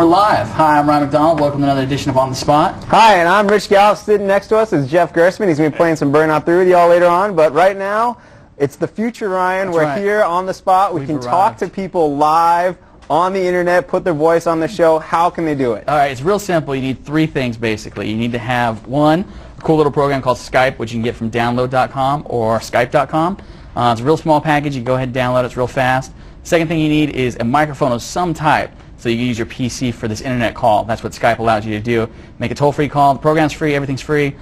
live. Hi, I'm Ryan MacDonald. Welcome to another edition of On the Spot. Hi, and I'm Rich Gallup. Sitting next to us is Jeff Gerstmann. He's going to be playing some Burnout 3 with you all later on. But right now, it's the future, Ryan. That's We're right. here on the spot. We can talk to people live on the internet, put their voice on the show. How can they do it? All right, it's real simple. You need three things, basically. You need to have, one, a cool little program called Skype, which you can get from download.com or skype.com. It's a real small package. You can go ahead and download it. It's real fast. Second thing you need is a microphone of some type, so you can use your PC for this internet call. That's what Skype allows you to do. Make a toll-free call. The program's free. Everything's free.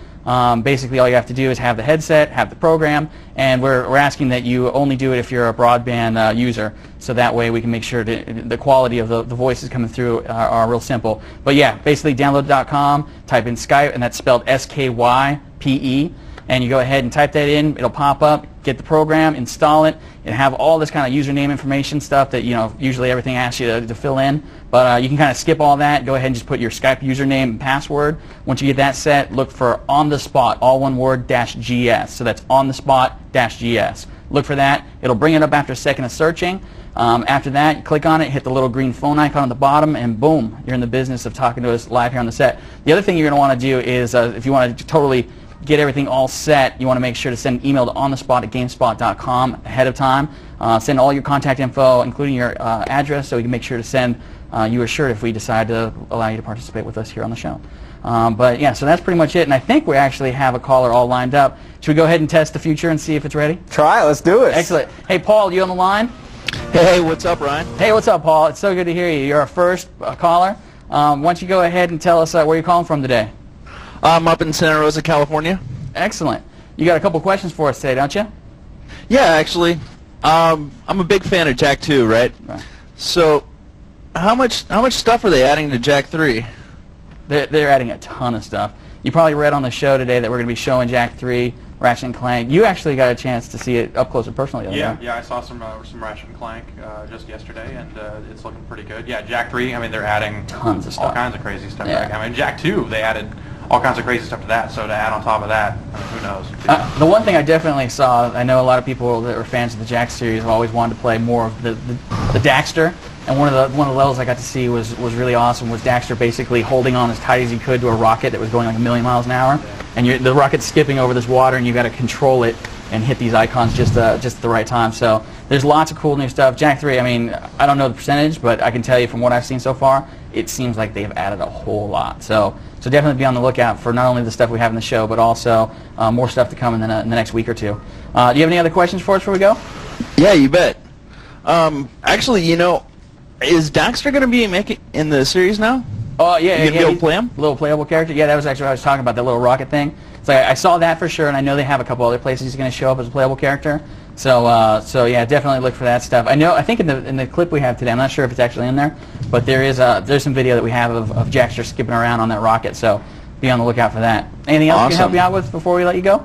Basically, all you have to do is have the headset, have the program, and we're asking that you only do it if you're a broadband user, so that way we can make sure that the quality of the voices coming through are real simple. But yeah, basically download.com, type in Skype, and that's spelled S-K-Y-P-E, and you go ahead and type that in. It'll pop up. Get the program, install it, and have all this kind of username information stuff that usually everything asks you to fill in. But you can kind of skip all that. Go ahead and just put your Skype username and password. Once you get that set, look for On the Spot, all one word, -GS. So that's On the Spot -GS. Look for that. It'll bring it up after a second of searching. After that, you click on it, hit the little green phone icon on the bottom, and boom, you're in the business of talking to us live here on the set. The other thing you're going to want to do is, if you want to totally get everything all set, you want to make sure to send an email to onthespot@gamespot.com ahead of time. Send all your contact info, including your address, so we can make sure to send you a shirt if we decide to allow you to participate with us here on the show. But yeah, so that's pretty much it, and I think we actually have a caller all lined up. Should we go ahead and test the future and see if it's ready? Try it. Let's do it. Excellent. Hey, Paul, you on the line? Hey, what's up, Ryan? Hey, what's up, Paul? It's so good to hear you. You're our first caller. Why don't you go ahead and tell us where you're calling from today? I'm up in Santa Rosa, California. Excellent. You got a couple questions for us today, don't you? Yeah, actually. I'm a big fan of Jak 2, right? So, how much stuff are they adding to Jak 3? They're adding a ton of stuff. You probably read on the show today that we're going to be showing Jak 3, Ratchet and Clank. You actually got a chance to see it up close and personal the other day. Yeah, I saw some Ratchet and Clank just yesterday, and it's looking pretty good. Yeah, Jak 3, I mean, they're adding tons of stuff. all kinds of crazy stuff. Yeah. I mean, Jak 2, they added all kinds of crazy stuff to that, so to add on top of that, I mean, who knows? The one thing I definitely saw, I know a lot of people that were fans of the Jak series have always wanted to play more of the Daxter, and one of the levels I got to see was really awesome, was Daxter basically holding on as tight as he could to a rocket that was going like 1,000,000 miles an hour, and the rocket's skipping over this water, and you got to control it and hit these icons just at the right time. So there's lots of cool new stuff. Jak 3, I mean, I don't know the percentage, but I can tell you from what I've seen so far, it seems like they've added a whole lot. So definitely be on the lookout for not only the stuff we have in the show, but also more stuff to come in the next week or two. Do you have any other questions for us before we go? Yeah, you bet. Actually, is Daxter going to be making in the series now? Oh, yeah. You going to be able to play him? Little playable character. Yeah, that was actually what I was talking about, that little rocket thing. So I saw that for sure, and I know they have a couple other places he's going to show up as a playable character. So yeah, definitely look for that stuff. I think in the clip we have today, I'm not sure if it's actually in there, but there's some video that we have of Daxter skipping around on that rocket. So be on the lookout for that. Anything else we can help you out with before we let you go?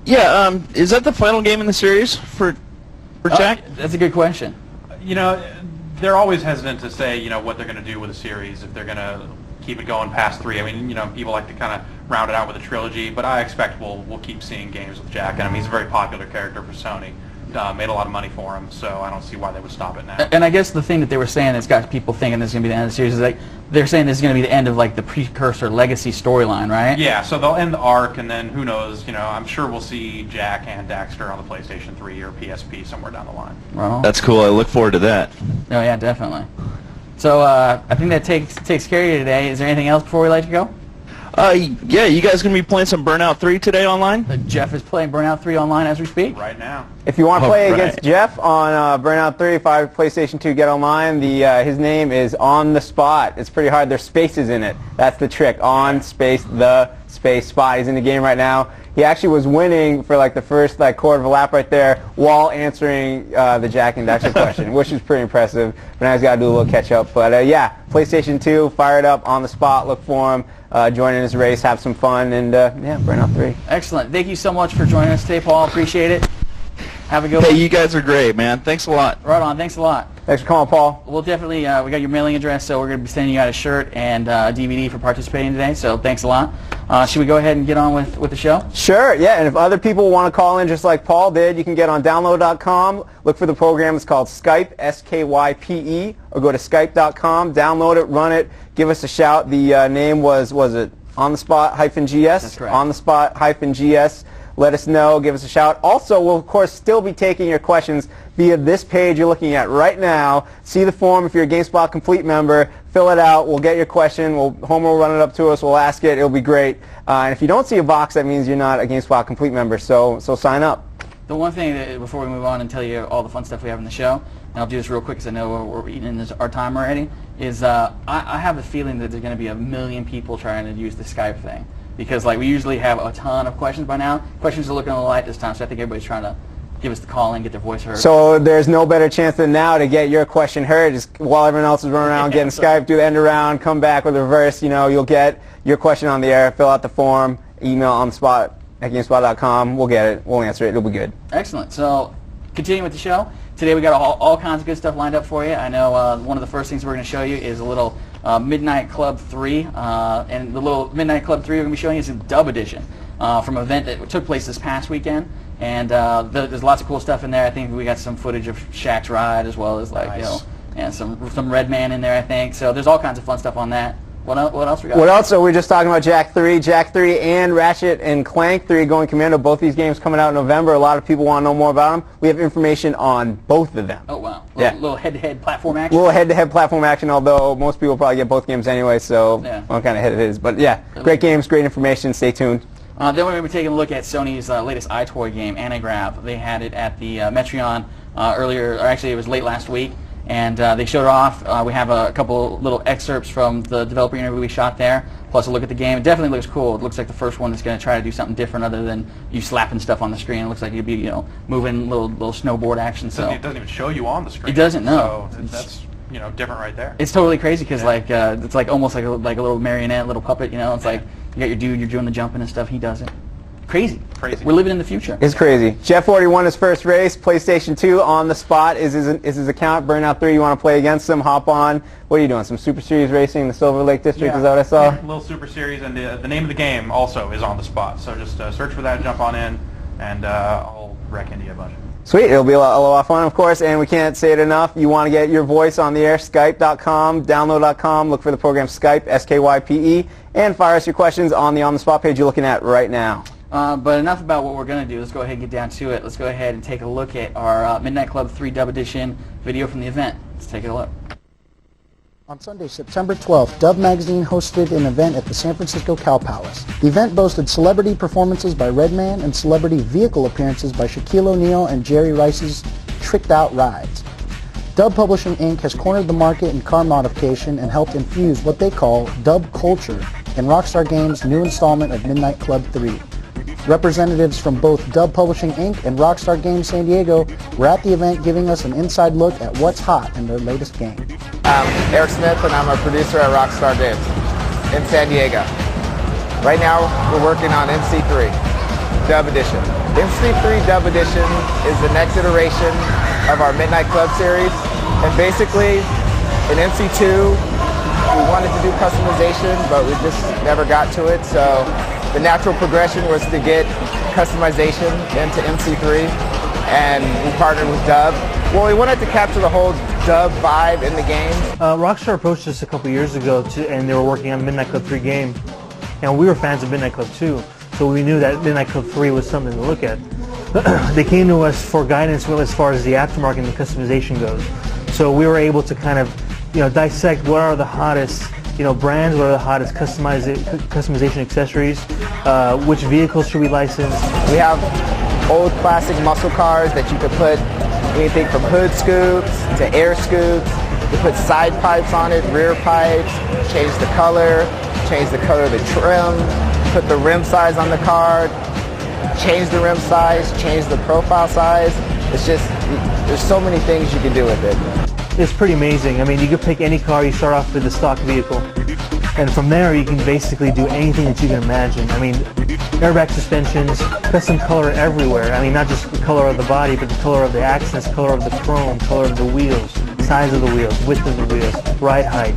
Yeah. Is that the final game in the series for Jak? That's a good question. They're always hesitant to say, what they're going to do with a series, if they're going to keep it going past 3. I mean, people like to kind of round it out with a trilogy, but I expect we'll keep seeing games with Jak. And I mean, he's a very popular character for Sony. Made a lot of money for him, so I don't see why they would stop it now. And I guess the thing that they were saying that's got people thinking this is going to be the end of the series is like they're saying this is going to be the end of like the precursor legacy storyline, right? Yeah, so they'll end the arc, and then who knows? I'm sure we'll see Jak and Daxter on the PlayStation 3 or PSP somewhere down the line. Well, that's cool. I look forward to that. Oh yeah, definitely. So I think that takes care of you today. Is there anything else before we let you go? Yeah, you guys going to be playing some Burnout 3 today online? Jeff is playing Burnout 3 online as we speak. Right now. If you want to play against Jeff on Burnout 3, if I have PlayStation 2, get online. His name is On the Spot. It's pretty hard. There's spaces in it. That's the trick. On space the space spot. He's in the game right now. He actually was winning for like the first quarter of a lap right there while answering the Jak and Daxter question, which is pretty impressive. But now he's got to do a little catch up. But yeah, PlayStation 2, fire it up, On the Spot. Look for him. Join in his race, have some fun, and yeah, Burnout 3. Excellent. Thank you so much for joining us today, Paul. Appreciate it. Have a good one. Hey, you guys are great, man. Thanks a lot. Right on. Thanks a lot. Thanks for calling, Paul. We'll definitely, we got your mailing address, so we're going to be sending you out a shirt and a DVD for participating today, so thanks a lot. Should we go ahead and get on with the show? Sure, yeah, and if other people want to call in just like Paul did, you can get on download.com, look for the program, it's called Skype, S-K-Y-P-E, or go to skype.com, download it, run it, give us a shout. The name was it On the Spot -GS? That's correct. On the Spot -GS. Let us know, give us a shout. Also, we'll of course still be taking your questions via this page you're looking at right now. See the form if you're a GameSpot Complete member. Fill it out. We'll get your question. Homer will run it up to us. We'll ask it. It'll be great. And if you don't see a box, that means you're not a GameSpot Complete member. So sign up. The one thing that, before we move on and tell you all the fun stuff we have in the show, and I'll do this real quick because I know we're eating our time already, is I have a feeling that there's going to be a million people trying to use the Skype thing. Because like we usually have a ton of questions by now. Questions are looking a little light this time, so I think everybody's trying to give us the call and get their voice heard. So there's no better chance than now to get your question heard. Just while everyone else is running around getting Skype, do the end around, come back with a reverse. You know, you'll get your question on the air. Fill out the form. Email on the spot at GameSpot.com. We'll get it. We'll answer it. It'll be good. Excellent. So continuing with the show, today we got all kinds of good stuff lined up for you. I know one of the first things we're going to show you is a little Midnight Club 3, and the little Midnight Club 3 we're going to be showing you is a dub edition from an event that took place this past weekend, and there's lots of cool stuff in there. I think we got some footage of Shaq's ride as well as like nice. you know, and some Red Man in there, I think. So there's all kinds of fun stuff on that. What else we got? What else? So we're just talking about Jak 3. Jak 3 and Ratchet and Clank 3 Going Commando. Both these games coming out in November. A lot of people want to know more about them. We have information on both of them. Oh, wow. Yeah. Little head-to-head platform action? A little head-to-head platform action, although most people probably get both games anyway, so Yeah. what kind of hit it is. But yeah, great games, great information. Stay tuned. Then we're going to be taking a look at Sony's latest EyeToy game, AntiGrav. They had it at the Metreon earlier, or actually it was late last week, and they showed it off. We have a couple little excerpts from the developer interview we shot there, plus a look at the game. It definitely looks cool. It looks like the first one is going to try to do something different other than you slapping stuff on the screen. It looks like you'd be, moving little snowboard action. So It doesn't even show you on the screen. It doesn't, no. So that's different right there. it's totally crazy because it's like almost like a little marionette, little puppet. It's like you got your dude, you're doing the jumping and stuff. He does it. Crazy. We're living in the future. It's crazy. Jeff already won his first race. PlayStation 2 on the spot is his account. Burnout 3, you want to play against him, hop on. What are you doing? Some Super Series racing in the Silver Lake District? Is that what I saw? Little Super Series, and the name of the game also is on the spot. So just search for that, jump on in, and I'll wreck into you a bunch. Sweet. It'll be a lot of fun, of course, and we can't say it enough. You want to get your voice on the air, Skype.com, download.com, look for the program Skype, S-K-Y-P-E, and fire us your questions on the on-the-spot page you're looking at right now. But enough about what we're going to do. Let's go ahead and get down to it. Let's go ahead and take a look at our Midnight Club 3 Dub Edition video from the event. Let's take a look. On Sunday, September 12th, Dub Magazine hosted an event at the San Francisco Cow Palace. The event boasted celebrity performances by Redman and celebrity vehicle appearances by Shaquille O'Neal and Jerry Rice's Tricked Out Rides. Dub Publishing Inc. has cornered the market in car modification and helped infuse what they call dub culture in Rockstar Games' new installment of Midnight Club 3. Representatives from both Dub Publishing Inc. and Rockstar Games San Diego were at the event giving us an inside look at what's hot in their latest game. I'm Eric Smith, and I'm a producer at Rockstar Games in San Diego. Right now, we're working on MC3 Dub Edition. MC3 Dub Edition is the next iteration of our Midnight Club series, and basically, in MC2, we wanted to do customization, but we just never got to it, so the natural progression was to get customization into MC3, and we partnered with Dub. Well, we wanted to capture the whole Dub vibe in the game. Rockstar approached us a couple years ago, and they were working on the Midnight Club 3 game, and we were fans of Midnight Club 2, so we knew that Midnight Club 3 was something to look at. They came to us for guidance as far as the aftermarket and the customization goes. So we were able to kind of, dissect what are the hottest, brands, what are the hottest customization accessories, which vehicles should we license. We have old classic muscle cars that you could put anything from hood scoops to air scoops. You put side pipes on it, rear pipes, change the color of the trim, put the rim size on the car, change the rim size, change the profile size. It's just, there's so many things you can do with it. It's pretty amazing. I mean, you could pick any car, you start off with a stock vehicle, and from there you can basically do anything that you can imagine. I mean, airbag suspensions, custom color everywhere. I mean, not just the color of the body, but the color of the accents, color of the chrome, color of the wheels. size of the wheels, width of the wheels, ride height,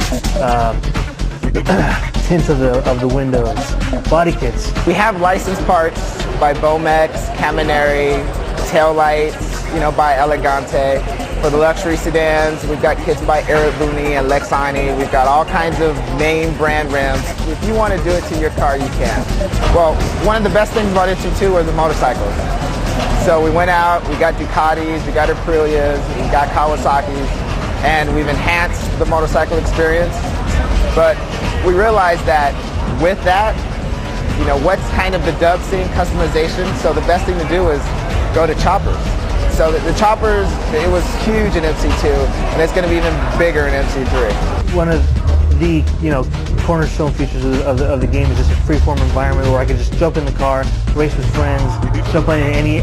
tint of the windows, body kits. We have licensed parts by Bomex, Camineri, tail lights, by Elegante. For the luxury sedans, we've got kits by Arabuni and Lexani. We've got all kinds of name brand rims. If you want to do it to your car, you can. Well, one of the best things about MC2 were the motorcycles. So we went out, we got Ducatis, we got Aprilias, we got Kawasaki's, and we've enhanced the motorcycle experience. But we realized that with that, what's kind of the dub scene customization, so the best thing to do is go to choppers. So the choppers, it was huge in MC2, and it's going to be even bigger in MC3. One of the cornerstone features of the game is just a freeform environment where I can just jump in the car, race with friends, jump in any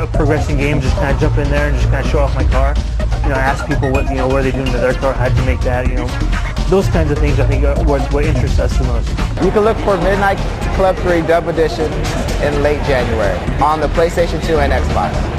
progressing game, just kind of jump in there and just kind of show off my car. Ask people what what are they doing to their car, how did you make that, Those kinds of things I think are what interests us the most. You can look for Midnight Club 3 Dub Edition in late January on the PlayStation 2 and Xbox.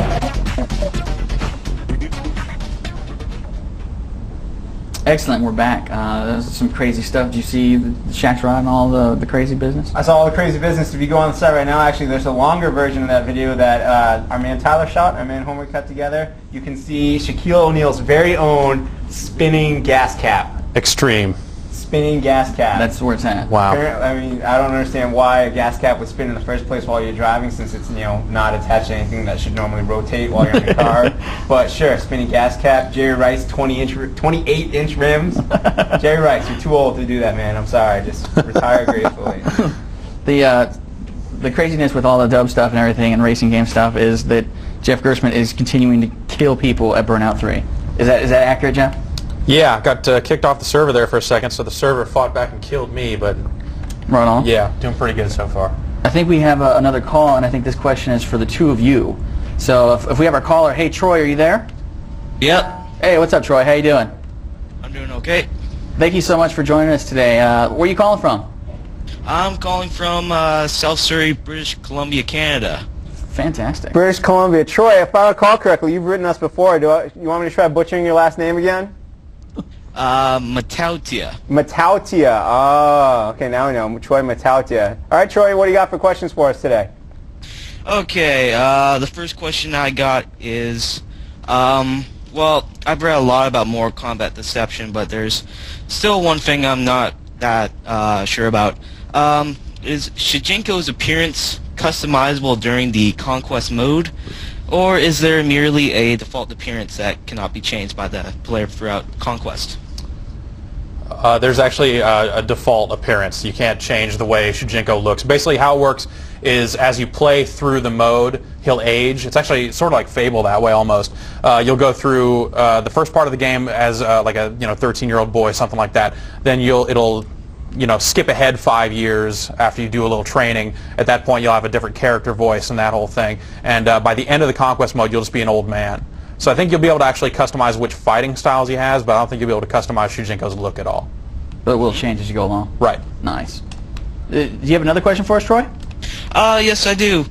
Excellent, we're back. There's some crazy stuff. Did you see the Shaq's ride and all the crazy business? I saw all the crazy business. If you go on the site right now, actually, there's a longer version of that video that our man Tyler shot, our man Homer cut together. You can see Shaquille O'Neal's very own spinning gas cap. Extreme. Spinning gas cap. That's where it's at. Wow. I mean, I don't understand why a gas cap would spin in the first place while you're driving, since it's not attached to anything that should normally rotate while you're in the car. But sure, spinning gas cap. Jerry Rice, 28-inch rims. Jerry Rice, you're too old to do that, man. I'm sorry. Just retire gracefully. The craziness with all the dub stuff and everything and racing game stuff is that Jeff Gerstmann is continuing to kill people at Burnout 3. Is that accurate, Jeff? Yeah, got kicked off the server there for a second, so the server fought back and killed me, but right on. Yeah, doing pretty good so far. I think we have another call, and I think this question is for the two of you. So if we have our caller, hey Troy, are you there? Yep. Hey, what's up, Troy? How you doing? I'm doing okay. Thank you so much for joining us today. Where are you calling from? I'm calling from South Surrey, British Columbia, Canada. Fantastic. British Columbia. Troy, if I recall correctly, you've written us before. You want me to try butchering your last name again? Matautia. Matautia. Oh, okay, now we know. Troy Matautia. All right, Troy, what do you got for questions for us today? Okay, the first question I got is, well, I've read a lot about Mortal Kombat Deception, but there's still one thing I'm not that sure about. Is Shujinko's appearance customizable during the Conquest mode, or is there merely a default appearance that cannot be changed by the player throughout Conquest? There's actually a default appearance. You can't change the way Shujinko looks. Basically how it works is as you play through the mode, he'll age. It's actually sort of like Fable that way almost. You'll go through the first part of the game as like a 13-year-old boy, something like that. Then it'll skip ahead 5 years after you do a little training. At that point, you'll have a different character voice and that whole thing. And by the end of the Conquest mode, you'll just be an old man. So I think you'll be able to actually customize which fighting styles he has, but I don't think you'll be able to customize Shujinko's look at all. But it will change as you go along. Right. Nice. Do you have another question for us, Troy? Yes, I do.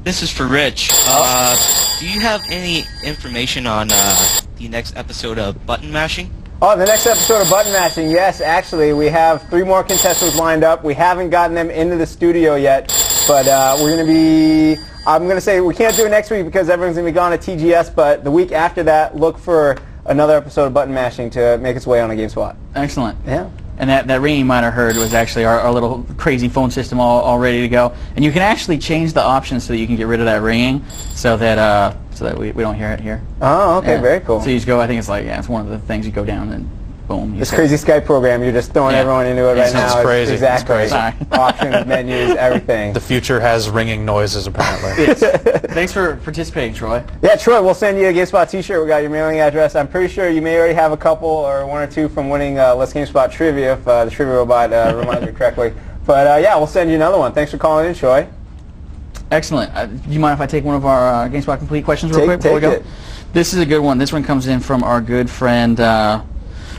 This is for Rich. Do you have any information on the next episode of Button Mashing? Oh, the next episode of Button Mashing, yes, actually, we have 3 more contestants lined up. We haven't gotten them into the studio yet, but we're going to be, I'm going to say we can't do it next week because everyone's going to be gone at TGS, but the week after that, look for another episode of Button Mashing to make its way on a GameSpot. Excellent. Yeah. And that ringing you might have heard was actually our little crazy phone system all ready to go. And you can actually change the options so that you can get rid of that ringing so that we don't hear it here. Oh, okay, very cool. So you just go, I think it's like, it's one of the things you go down and boom. This crazy Skype program, you're just throwing everyone into it right now. It's crazy. Exactly. It's crazy. Options, menus, everything. The future has ringing noises, apparently. Thanks for participating, Troy. Yeah, Troy, we'll send you a GameSpot t-shirt. We got your mailing address. I'm pretty sure you may already have a couple or 1 or 2 from winning Let's GameSpot Trivia, if the Trivia Robot reminds me correctly. But yeah, we'll send you another one. Thanks for calling in, Troy. Excellent. Do you mind if I take one of our GameSpot Complete questions real quick before we go? This is a good one. This one comes in from our good friend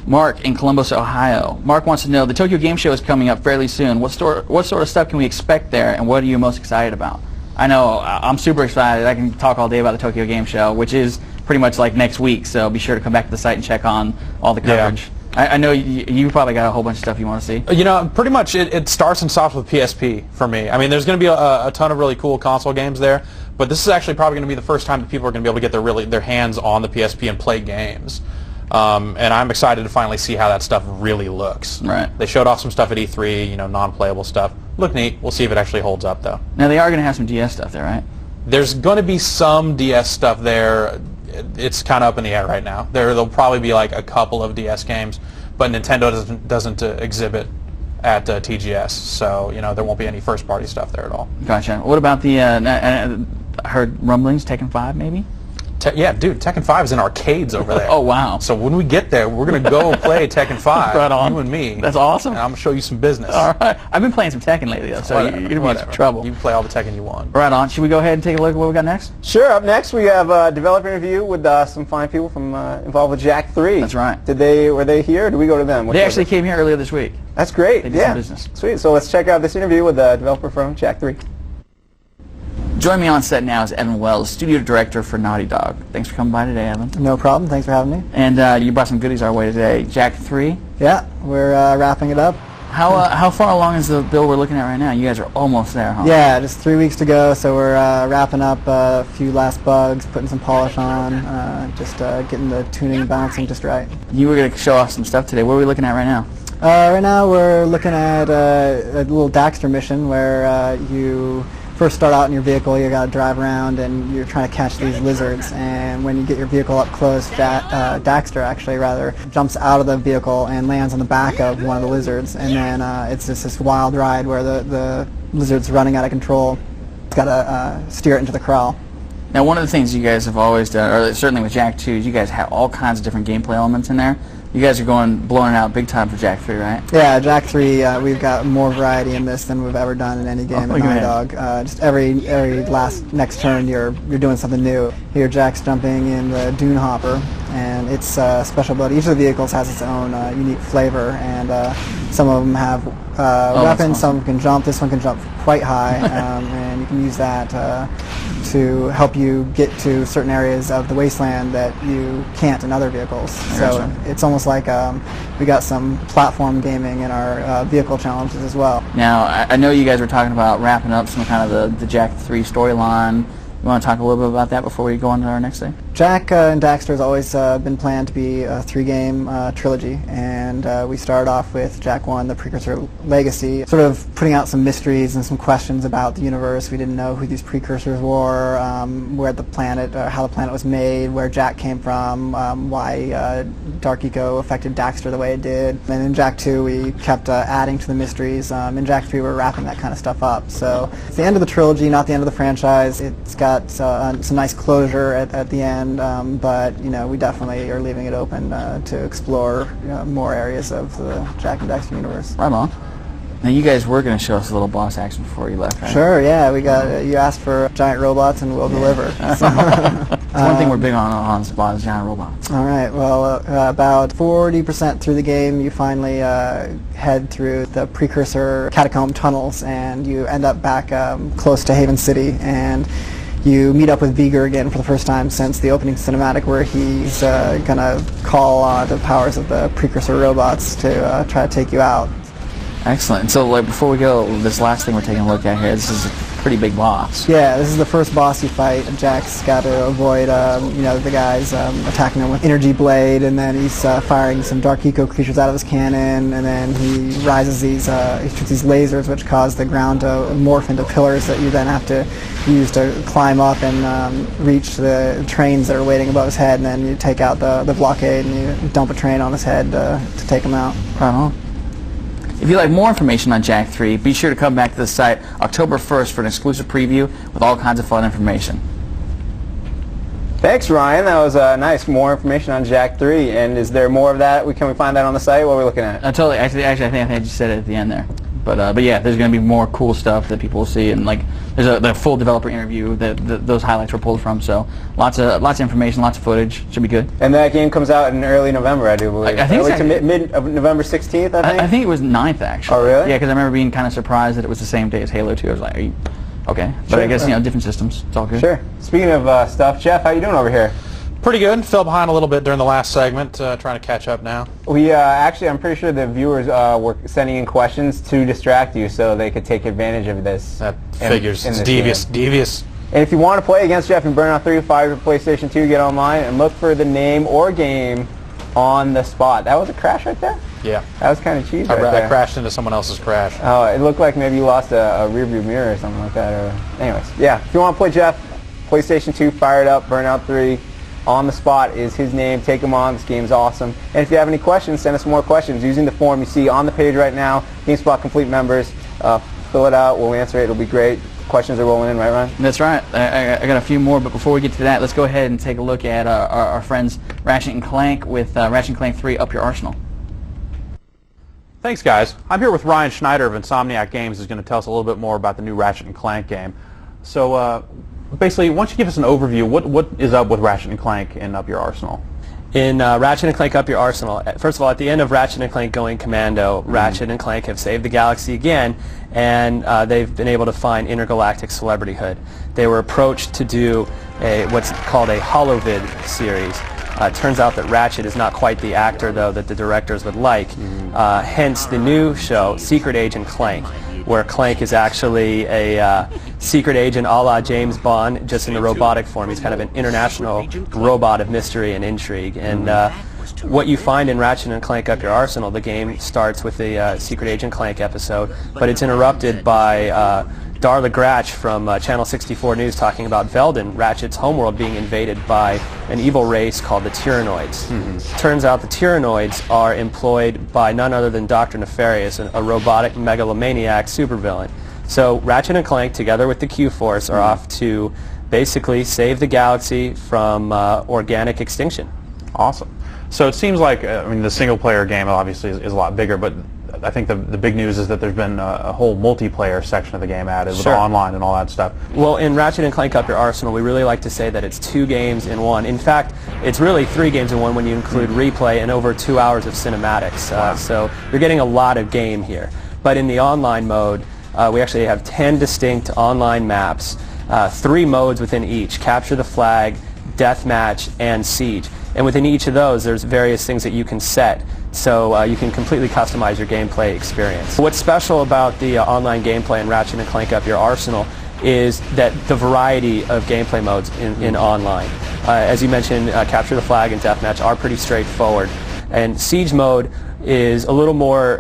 Mark in Columbus, Ohio. Mark wants to know, the Tokyo Game Show is coming up fairly soon. What sort of stuff can we expect there, and what are you most excited about? I know I'm super excited. I can talk all day about the Tokyo Game Show, which is pretty much like next week. So be sure to come back to the site and check on all the coverage. I know you probably got a whole bunch of stuff you want to see. You know, pretty much it starts and stops with PSP for me. I mean, there's going to be a ton of really cool console games there, but this is actually probably going to be the first time that people are going to be able to get their hands on the PSP and play games. And I'm excited to finally see how that stuff really looks. Right. They showed off some stuff at E3, you know, non-playable stuff. Look neat. We'll see if it actually holds up, though. Now, they are going to have some DS stuff there, right? There's going to be some DS stuff there. It's kind of up in the air right now. There'll probably be like a couple of DS games, but Nintendo doesn't exhibit at TGS, so you know there won't be any first-party stuff there at all. Gotcha. What about the? I heard rumblings, Tekken 5 maybe. Yeah, dude, Tekken 5 is in arcades over there. Oh, wow. So when we get there, we're going to go play Tekken 5, Right on. you and me. That's awesome. And I'm going to show you some business. All right. I've been playing some Tekken lately, though, so you're going to be in some trouble. You can play all the Tekken you want. Right on. Should we go ahead and take a look at what we got next? Sure. Up next, we have a developer interview with some fine people from involved with Jak 3. That's right. Were they here? Or did we go to them? They actually came here earlier this week. That's great. They did some business. Sweet. So let's check out this interview with the developer from Jak 3. Joining me on set now is Evan Wells, studio director for Naughty Dog. Thanks for coming by today, Evan. No problem. Thanks for having me. And you brought some goodies our way today. Jak 3. Yeah, we're wrapping it up. How far along is the build we're looking at right now? You guys are almost there, huh? Yeah, just 3 weeks to go, so we're wrapping up a few last bugs, putting some polish on, just getting the tuning bouncing just right. You were going to show off some stuff today. What are we looking at right now? Right now we're looking at a little Daxter mission where you first start out in your vehicle, you got to drive around and you're trying to catch these lizards, and when you get your vehicle up close, Daxter actually jumps out of the vehicle and lands on the back of one of the lizards, and then it's just this wild ride where the lizard's running out of control. It's got to steer it into the corral. Now, one of the things you guys have always done, or certainly with Jak 2, is you guys have all kinds of different gameplay elements in there. You guys are blowing it out big time for Jak 3, right? Yeah, Jak 3, we've got more variety in this than we've ever done in any game at Naughty Dog. Just every next turn you're doing something new. Here Jack's jumping in the Dune Hopper, and it's special ability. Each of the vehicles has its own unique flavor, and some of them have weapons, some can jump. This one can jump quite high, and you can use that to help you get to certain areas of the wasteland that you can't in other vehicles. So it's almost like we got some platform gaming in our vehicle challenges as well. Now, I know you guys were talking about wrapping up some kind of the Jak 3 storyline. You want to talk a little bit about that before we go on to our next thing? Jak and Daxter has always been planned to be a 3-game trilogy, and we started off with Jak 1, the precursor legacy, sort of putting out some mysteries and some questions about the universe. We didn't know who these precursors were, where the planet, how the planet was made, where Jak came from, why Dark Eco affected Daxter the way it did. And in Jak 2 we kept adding to the mysteries. In Jak 3 we're wrapping that kind of stuff up. So it's the end of the trilogy, not the end of the franchise. It's got some nice closure at the end. But you know, we definitely are leaving it open to explore more areas of the Jak and Daxter universe. Right on. Now, you guys were going to show us a little boss action before you left, right? Sure, yeah. We got you asked for giant robots, and we'll deliver. So, one thing we're big on Spot is giant robots. All right. Well, about 40% through the game, you finally head through the precursor catacomb tunnels, and you end up back close to Haven City, and you meet up with Viger again for the first time since the opening cinematic, where he's going to call on the powers of the precursor robots to try to take you out. Excellent. And so, like, before we go, this last thing we're taking a look at here, this is a pretty big boss. Yeah, this is the first boss you fight. Jak's got to avoid, you know, the guys attacking him with energy blade, and then he's firing some Dark Eco creatures out of his cannon, and then he rises these, he shoots these lasers which cause the ground to morph into pillars that you then have to use to climb up and reach the trains that are waiting above his head, and then you take out the blockade and you dump a train on his head to take him out. Right on. If you'd like more information on Jak 3, be sure to come back to the site October 1st for an exclusive preview with all kinds of fun information. Thanks, Ryan. That was nice. More information on Jak 3. And is there more of that? Can we find that on the site? What are we looking at? Totally. Actually, I think I just said it at the end there. But yeah, there's going to be more cool stuff that people will see, and like there's the full developer interview that those highlights were pulled from. So lots of information, lots of footage. Should be good. And that game comes out in early November, I do believe. I think it's mid of November 16th. I think. I think it was 9th actually. Oh really? Yeah, because I remember being kind of surprised that it was the same day as Halo 2. I was like, are you okay? But sure, I guess different systems. It's all good. Sure. Speaking of stuff, Jeff, how you doing over here? Pretty good. Fell behind a little bit during the last segment. Trying to catch up now. We actually, I'm pretty sure the viewers were sending in questions to distract you so they could take advantage of this. That figures. It's devious. And if you want to play against Jeff in Burnout 3, 5 for PlayStation 2, get online and look for the name or game on the spot. That was a crash right there? Yeah. That was kind of cheesy right there. I crashed into someone else's crash. Oh, it looked like maybe you lost a rearview mirror or something like that. Or, anyways, yeah. If you want to play Jeff, PlayStation 2, fire it up, Burnout 3. On the spot is his name. Take him on. This game's awesome. And if you have any questions, send us more questions using the form you see on the page right now. GameSpot Complete members. Fill it out. We'll answer it. It'll be great. Questions are rolling in, right, Ryan? That's right. I got a few more, but before we get to that, let's go ahead and take a look at our friends Ratchet and Clank with Ratchet and Clank 3 Up Your Arsenal. Thanks, guys. I'm here with Ryan Schneider of Insomniac Games, who's going to tell us a little bit more about the new Ratchet and Clank game. So, basically, why don't you give us an overview? What is up with Ratchet and Clank in Up Your Arsenal? In Ratchet and Clank Up Your Arsenal, first of all, at the end of Ratchet and Clank Going Commando, Ratchet and Clank have saved the galaxy again, and they've been able to find intergalactic celebrityhood. They were approached to do what's called a holovid series. Turns out that Ratchet is not quite the actor, though, that the directors would like. Hence the new show, Secret Agent Clank, where Clank is actually a secret agent a la James Bond, just in the robotic form. He's kind of an international robot of mystery and intrigue. And what you find in Ratchet and Clank Up Your Arsenal, the game starts with the Secret Agent Clank episode, but it's interrupted by Darla Gratch from Channel 64 News talking about Veldin, Ratchet's homeworld, being invaded by an evil race called the Tyrannoids. Turns out the Tyrannoids are employed by none other than Dr. Nefarious, a robotic megalomaniac supervillain. So Ratchet and Clank, together with the Q-Force, are off to basically save the galaxy from organic extinction. Awesome. So it seems like, I mean, the single-player game obviously is a lot bigger, but I think the big news is that there's been a whole multiplayer section of the game added with online and all that stuff. Well, in Ratchet and Clank Up Your Arsenal, we really like to say that it's 2 games in one. In fact, it's really 3 games in one when you include replay and over 2 hours of cinematics. So you're getting a lot of game here. But in the online mode, we actually have 10 distinct online maps, 3 modes within each: Capture the Flag, Deathmatch, and Siege. And within each of those, there's various things that you can set, so you can completely customize your gameplay experience. What's special about the online gameplay in Ratchet and Clank Up Your Arsenal is that the variety of gameplay modes in online. As you mentioned, Capture the Flag and Deathmatch are pretty straightforward, and Siege mode is a little more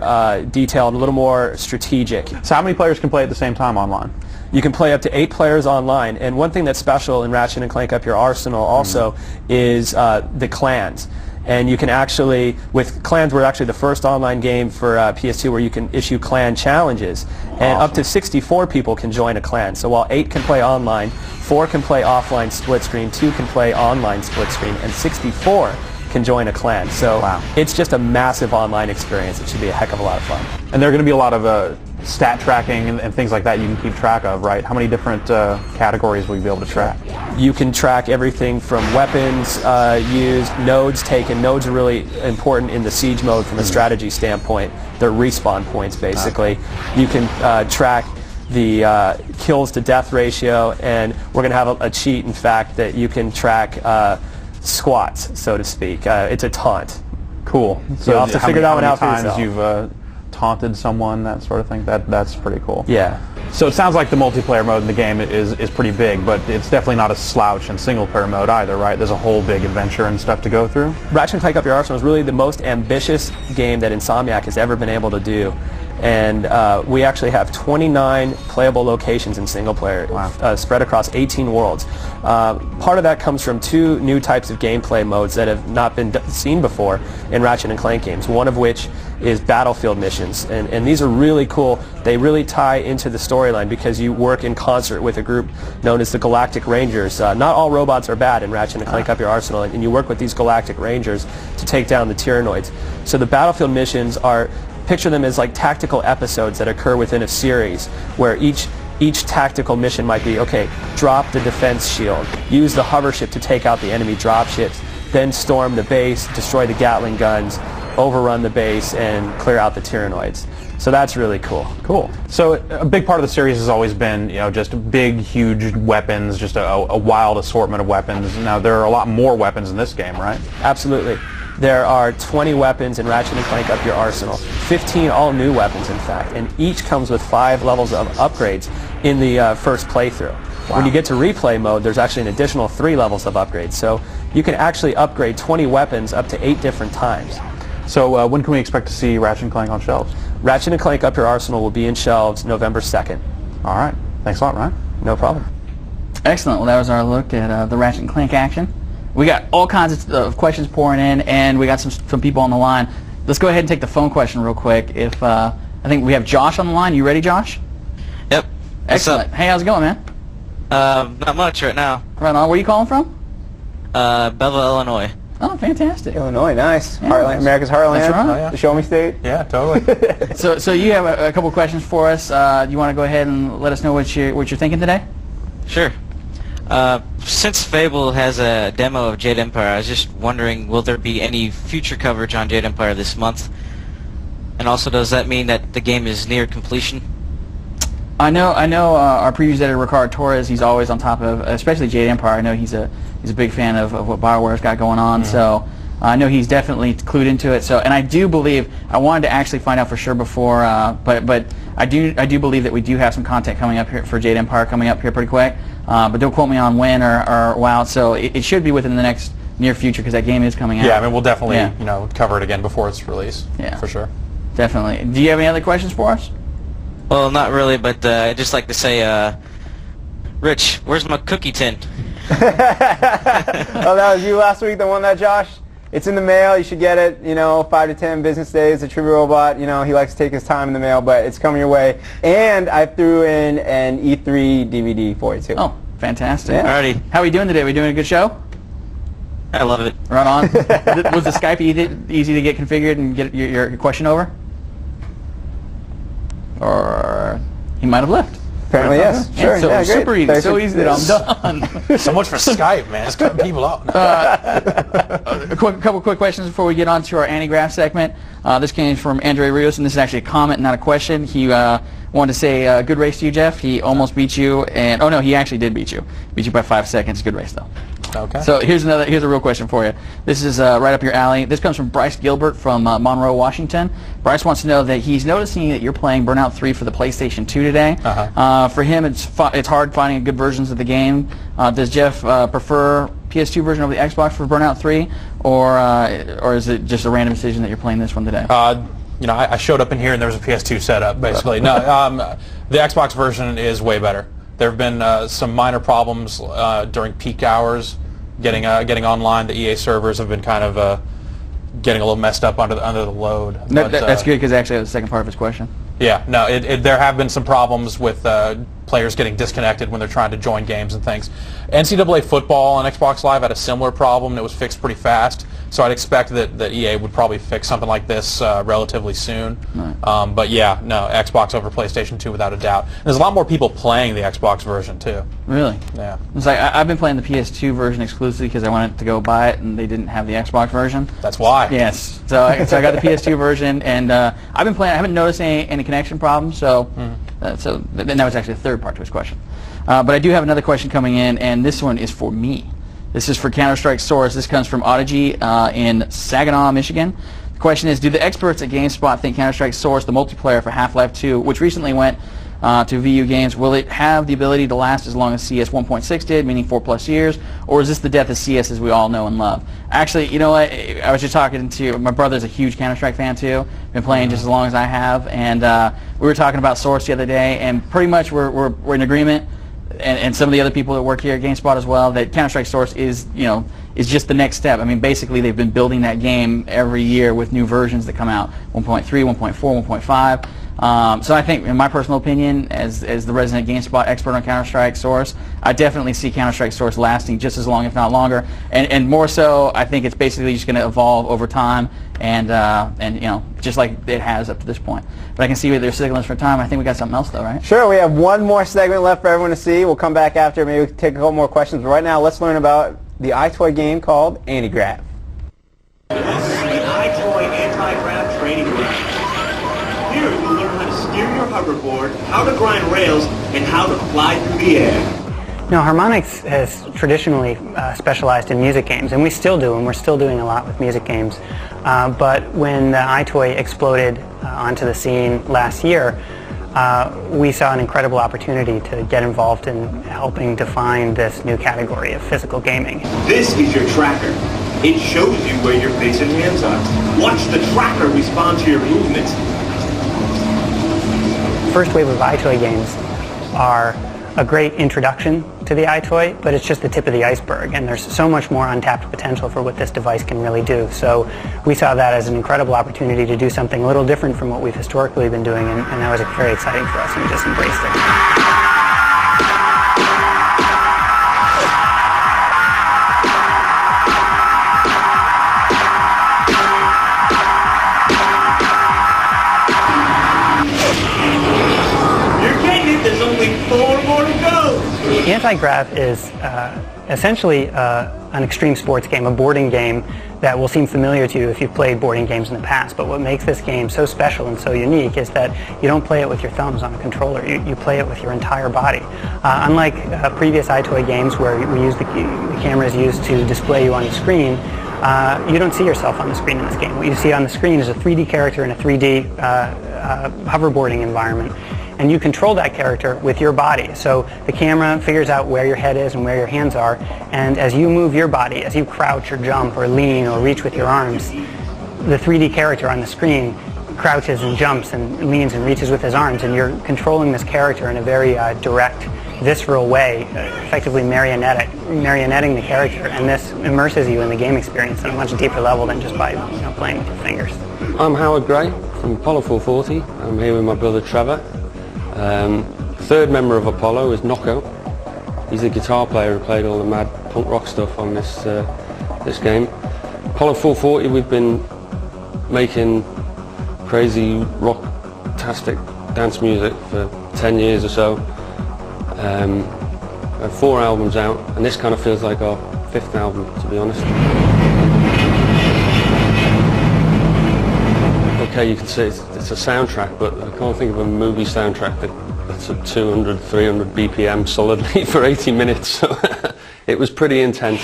detailed, a little more strategic. So how many players can play at the same time online? You can play up to 8 players online, and one thing that's special in Ratchet and Clank Up Your Arsenal also is the clans. And you can actually, with clans, we're actually the first online game for PS2 where you can issue clan challenges, and up to 64 people can join a clan. So while 8 can play online, 4 can play offline split screen, 2 can play online split screen, and 64 can join a clan. So it's just a massive online experience. It should be a heck of a lot of fun. And there are going to be a lot of stat tracking and things like that you can keep track of, right? How many different categories will you be able to track? You can track everything from weapons used, nodes taken. Nodes are really important in the siege mode from a strategy standpoint. They're respawn points, basically. You can track the kills to death ratio, and we're going to have a cheat, in fact, that you can track squats, so to speak. It's a taunt. Cool. So you'll have to figure that one out for yourself. How many times you've taunted someone, that sort of thing? That's pretty cool. Yeah. So it sounds like the multiplayer mode in the game is pretty big, but it's definitely not a slouch in single-player mode either, right? There's a whole big adventure and stuff to go through. Ratchet and Clank Up Your Arsenal is really the most ambitious game that Insomniac has ever been able to do. And we actually have 29 playable locations in single player, spread across 18 worlds. Part of that comes from 2 new types of gameplay modes that have not been seen before in Ratchet and Clank games, one of which is battlefield missions. And these are really cool. They really tie into the storyline because you work in concert with a group known as the Galactic Rangers. Not all robots are bad in Ratchet and Clank Up Your Arsenal, and you work with these Galactic Rangers to take down the Tyrannoids. So the battlefield missions are, picture them as like tactical episodes that occur within a series where each tactical mission might be, okay, drop the defense shield, use the hover ship to take out the enemy dropships, then storm the base, destroy the Gatling guns, overrun the base and clear out the Tyrannoids. So that's really cool. Cool. So a big part of the series has always been, just big, huge weapons, just a wild assortment of weapons. Now there are a lot more weapons in this game, right? Absolutely. There are 20 weapons in Ratchet & Clank Up Your Arsenal. 15 all new weapons, in fact, and each comes with 5 levels of upgrades in the first playthrough. Wow. When you get to replay mode, there's actually an additional 3 levels of upgrades. So you can actually upgrade 20 weapons up to 8 different times. So when can we expect to see Ratchet & Clank on shelves? Ratchet & Clank Up Your Arsenal will be in shelves November 2nd. All right. Thanks a lot, Ryan. No problem. Excellent. Well, that was our look at the Ratchet & Clank action. We got all kinds of questions pouring in, and we got some people on the line. Let's go ahead and take the phone question real quick. I think we have Josh on the line. You ready, Josh? Yep. Excellent. Hey, how's it going, man? Not much right now. Right on. Where are you calling from? Belleville, Illinois. Oh, fantastic. Illinois, nice. Yeah. Heartland, America's Heartland. That's right. Oh, yeah. The Show Me State. Yeah, totally. So you have a couple questions for us. You want to go ahead and let us know what you're thinking today? Sure. Since Fable has a demo of Jade Empire, I was just wondering, will there be any future coverage on Jade Empire this month? And also, does that mean that the game is near completion? I know. Our previews editor Ricardo Torres. He's always on top of, especially Jade Empire. I know he's a big fan of what BioWare's got going on. Mm-hmm. So I know he's definitely clued into it. So, and I do believe I wanted to actually find out for sure before, but I do believe that we do have some content coming up here for Jade Empire coming up here pretty quick. But don't quote me on when or wow. So it should be within the next near future because that game is coming out. Yeah, I mean we'll definitely cover it again before it's released. Yeah, for sure. Definitely. Do you have any other questions for us? Well, not really, but I'd just like to say, Rich, where's my cookie tin? Oh, that was you last week that won that, Josh? It's in the mail. You should get it, 5 to 10 business days. The Trivia Robot, he likes to take his time in the mail, but it's coming your way. And I threw in an E3 DVD for you, too. Oh, fantastic. Yeah. Alrighty. How are we doing today? We doing a good show? I love it. Right on. Was the Skype easy to get configured and get your question over? Or he might have left. Apparently, yes. Sure. So yeah, great. super easy. So easy that I'm done. So much for Skype, man. It's cutting people out. A couple quick questions before we get on to our AntiGrav segment. This came from Andre Rios, and this is actually a comment, not a question. He wanted to say good race to you, Jeff. He almost beat you, and oh no, he actually did beat you. Beat you by 5 seconds. Good race though. Okay. So here's a real question for you. This is right up your alley. This comes from Bryce Gilbert from Monroe, Washington. Bryce wants to know that he's noticing that you're playing Burnout 3 for the PlayStation 2 today. For him, it's hard finding good versions of the game. Does Jeff prefer PS2 version over the Xbox for Burnout 3, or is it just a random decision that you're playing this one today? I showed up in here and there was a PS2 setup, basically. No, the Xbox version is way better. There have been some minor problems during peak hours getting online. The EA servers have been kind of getting a little messed up under the load. That's good because actually that's the second part of his question. Yeah, no, there have been some problems with players getting disconnected when they're trying to join games and things. NCAA football on Xbox Live had a similar problem, and it was fixed pretty fast. So I'd expect that EA would probably fix something like this relatively soon. Right. But yeah, no, Xbox over PlayStation 2 without a doubt. There's a lot more people playing the Xbox version too. Really? Yeah. It's like I've been playing the PS2 version exclusively because I wanted to go buy it, and they didn't have the Xbox version. That's why. Yes. So I got the PS2 version, and I've been playing. I haven't noticed any connection problems. So so that was actually the third part to his question. But I do have another question coming in, and this one is for me. This is for Counter-Strike Source. This comes from Audigy in Saginaw, Michigan. The question is, do the experts at GameSpot think Counter-Strike Source, the multiplayer for Half-Life 2, which recently went to VU Games, will it have the ability to last as long as CS 1.6 did, meaning 4+ years, or is this the death of CS as we all know and love? Actually, you know what? I was just talking to my brother's a huge Counter-Strike fan too. Been playing just as long as I have, and we were talking about Source the other day, and pretty much we're in agreement. And some of the other people that work here at GameSpot as well, that Counter-Strike Source is just the next step. I mean, basically they've been building that game every year with new versions that come out, 1.3, 1.4, 1.5. So I think, in my personal opinion, as the resident GameSpot expert on Counter-Strike Source, I definitely see Counter-Strike Source lasting just as long, if not longer. And more so, I think it's basically just going to evolve over time, and just like it has up to this point. But I can see they're signaling for time. I think we got something else though, right? Sure, we have one more segment left for everyone to see. We'll come back after, maybe take a couple more questions. But right now, let's learn about the EyeToy game called AntiGrav. This is the EyeToy hoverboard, how to grind rails, and how to fly through the air. No, Harmonix has traditionally specialized in music games, and we still do, and we're still doing a lot with music games. But when the EyeToy exploded onto the scene last year, we saw an incredible opportunity to get involved in helping define this new category of physical gaming. This is your tracker. It shows you where your face and hands are. Watch the tracker respond to your movements. The first wave of EyeToy games are a great introduction to the EyeToy, but it's just the tip of the iceberg, and there's so much more untapped potential for what this device can really do. So we saw that as an incredible opportunity to do something a little different from what we've historically been doing, and that was very exciting for us, and we just embraced it. AntiGrav is essentially an extreme sports game, a boarding game that will seem familiar to you if you've played boarding games in the past. But what makes this game so special and so unique is that you don't play it with your thumbs on a controller. You play it with your entire body. Unlike previous EyeToy games where we use the camera is used to display you on the screen, you don't see yourself on the screen in this game. What you see on the screen is a 3D character in a 3D hoverboarding environment. And you control that character with your body. So the camera figures out where your head is and where your hands are, and as you move your body, as you crouch or jump or lean or reach with your arms, the 3D character on the screen crouches and jumps and leans and reaches with his arms, and you're controlling this character in a very direct, visceral way, effectively marionetting the character, and this immerses you in the game experience on a much deeper level than just by playing with your fingers. I'm Howard Gray from Apollo 440. I'm here with my brother Trevor. Third member of Apollo is Knocko. He's a guitar player who played all the mad punk rock stuff on this game. Apollo 440, we've been making crazy rock-tastic dance music for 10 years or so. We have 4 albums out, and this kind of feels like our 5th album, to be honest. Okay, you can say it's a soundtrack, but I can't think of a movie soundtrack that's at 200, 300 BPM solidly for 80 minutes, so it was pretty intense.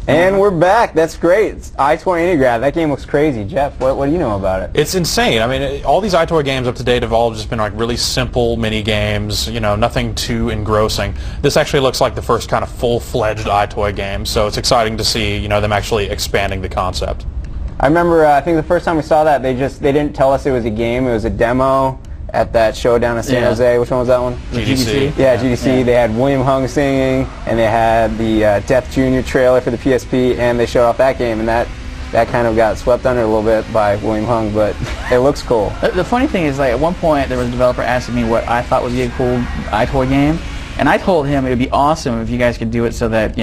And we're back. That's great. It's EyeToy AntiGrav. That game looks crazy. Jeff, what do you know about it? It's insane. I mean, all these EyeToy games up to date have all just been like really simple mini games, nothing too engrossing. This actually looks like the first kind of full-fledged EyeToy game, so it's exciting to see, them actually expanding the concept. I remember, I think the first time we saw that, they didn't tell us it was a game. It was a demo at that show down in San Jose. Which one was that one? GDC. Yeah, GDC. Yeah. They had William Hung singing, and they had the Death Jr. trailer for the PSP, and they showed off that game, and that kind of got swept under a little bit by William Hung, but it looks cool. The funny thing is, like, at one point there was a developer asking me what I thought would be a cool EyeToy game, and I told him it would be awesome if you guys could do it so that,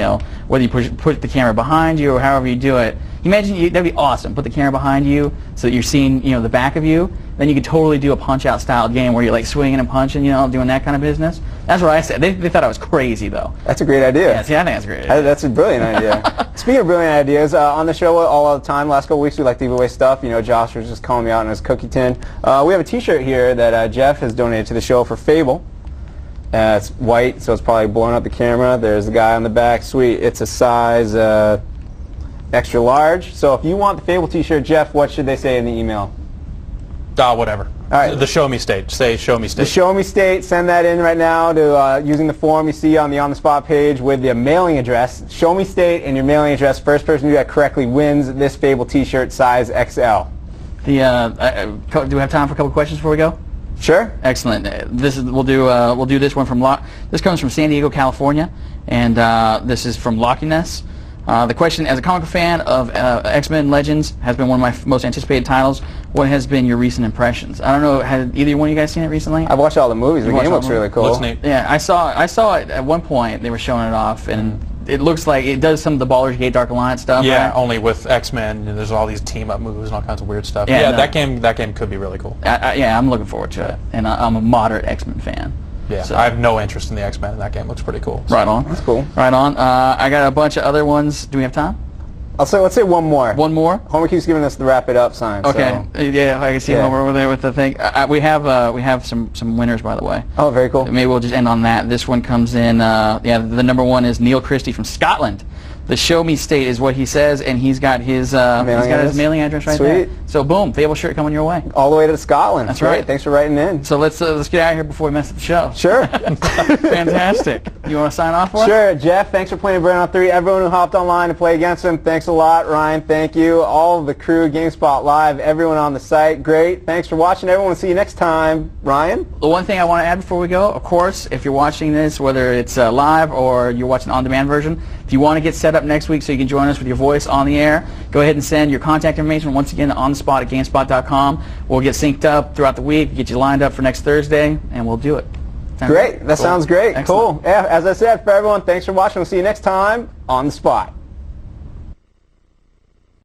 whether you put the camera behind you or however you do it, that'd be awesome. Put the camera behind you so that you're seeing, the back of you. Then you could totally do a punch-out style game where you're like swinging and punching, doing that kind of business. That's what I said. They thought I was crazy, though. That's a great idea. Yeah, see, I think that's a great idea. That's a brilliant idea. Speaking of brilliant ideas, on the show all the time, last couple weeks we like to give away stuff. Josh was just calling me out in his cookie tin. We have a T-shirt here that Jeff has donated to the show for Fable. It's white, so it's probably blowing up the camera. There's the guy on the back. Sweet. It's a size extra large. So if you want the Fable T-shirt, Jeff, what should they say in the email? Whatever. All right. The show me state. Say show me state. The show me state. Send that in right now to using the form you see on the On the Spot page with the mailing address. Show me state and your mailing address. First person to do that correctly wins this Fable T-shirt, size XL. Do we have time for a couple questions before we go? Sure. Excellent. We'll do this one from this comes from San Diego, California, and this is from Lockiness. The question: as a comic book fan of X-Men Legends, has been one of my most anticipated titles. What has been your recent impressions? I don't know. Had either one of you guys seen it recently? I've watched all the movies. The game looks really cool. Looks neat. Yeah, I saw it at one point. They were showing it off, and it looks like it does some of the Baldur's Gate Dark Alliance stuff. Yeah, right? only with X-Men. There's all these team-up moves and all kinds of weird stuff. Yeah, that game could be really cool. Yeah, I'm looking forward to it, and I'm a moderate X-Men fan. Yeah, So- I have no interest in the X-Men, and that game looks pretty cool. Right on. That's cool. Right on. I got a bunch of other ones. Do we have time? Let's say one more. One more? Homer keeps giving us the wrap it up sign. Okay. So. Yeah, I can see Yeah. Homer over there with the thing. We have some winners, by the way. Oh, very cool. Maybe we'll just end on that. This one comes in. The number one is Neil Christie from Scotland. The show me state is what he says, and he's got his mailing address right there. Sweet. So boom, Fable shirt coming your way. All the way to Scotland. That's Great. right. Thanks for writing in. So let's get out of here before we mess up the show. Sure. Fantastic. You want to sign off for us? Sure, Jeff, thanks for playing Burnout 3. Everyone who hopped online to play against him, thanks a lot. Ryan, thank you. All of the crew, GameSpot Live, everyone on the site, great. Thanks for watching, everyone. We'll see you next time. Ryan? The one thing I want to add before we go, of course, if you're watching this, whether it's live or you're watching the on-demand version, if you want to get set up next week so you can join us with your voice on the air, go ahead and send your contact information once again on the spot at GameSpot.com. We'll get synced up throughout the week, get you lined up for next Thursday, and we'll do it. Great. That sounds great. Excellent. Cool. Yeah, as I said, for everyone, thanks for watching. We'll see you next time on the spot.